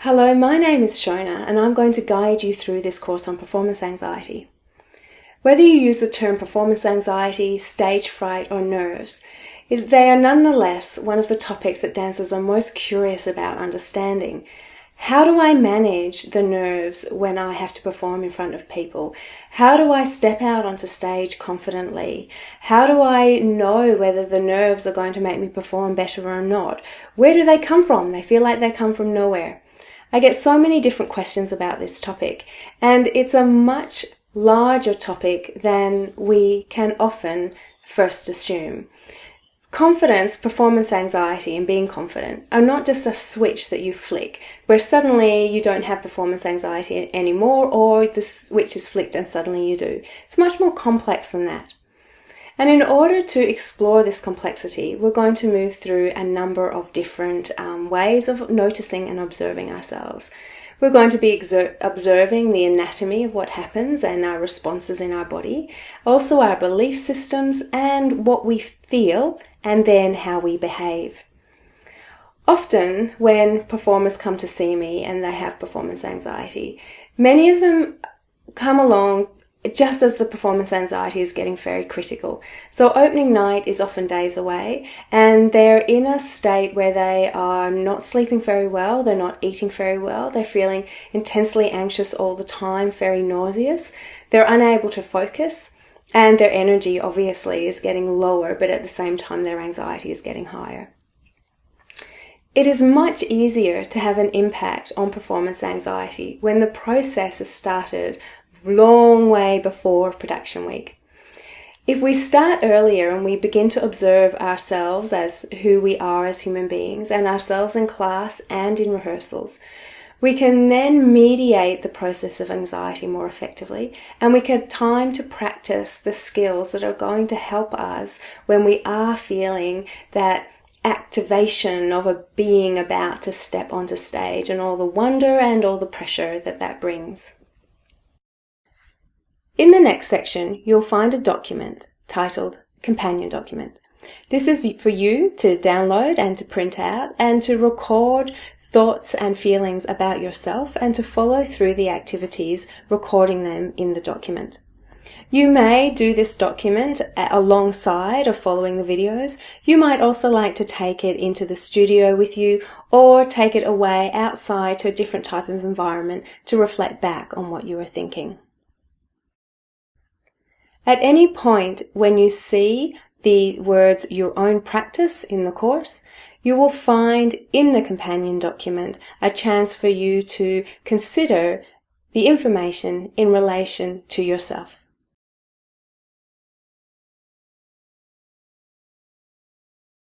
Hello, my name is Shona and I'm going to guide you through this course on performance anxiety. Whether you use the term performance anxiety, stage fright or nerves, they are nonetheless one of the topics that dancers are most curious about understanding. How do I manage the nerves when I have to perform in front of people? How do I step out onto stage confidently? How do I know whether the nerves are going to make me perform better or not? Where do they come from? They feel like they come from nowhere. I get so many different questions about this topic, and it's a much larger topic than we can often first assume. Confidence, performance anxiety, and being confident are not just a switch that you flick, where suddenly you don't have performance anxiety anymore, or the switch is flicked and suddenly you do. It's much more complex than that. And in order to explore this complexity, we're going to move through a number of different ways of noticing and observing ourselves. We're going to be observing the anatomy of what happens and our responses in our body, also our belief systems and what we feel, and then how we behave. Often when performers come to see me and they have performance anxiety, many of them come along just as the performance anxiety is getting very critical. So opening night is often days away and they're in a state where they are not sleeping very well, they're not eating very well, they're feeling intensely anxious all the time, very nauseous, they're unable to focus, and their energy obviously is getting lower, but at the same time their anxiety is getting higher. It is much easier to have an impact on performance anxiety when the process has started long way before production week. If we start earlier and we begin to observe ourselves as who we are as human beings and ourselves in class and in rehearsals, we can then mediate the process of anxiety more effectively, and we can have time to practice the skills that are going to help us when we are feeling that activation of a being about to step onto stage and all the wonder and all the pressure that that brings. In the next section, you'll find a document titled Companion Document. This is for you to download and to print out and to record thoughts and feelings about yourself and to follow through the activities, recording them in the document. You may do this document alongside of following the videos. You might also like to take it into the studio with you or take it away outside to a different type of environment to reflect back on what you were thinking. At any point when you see the words your own practice in the course, you will find in the companion document a chance for you to consider the information in relation to yourself.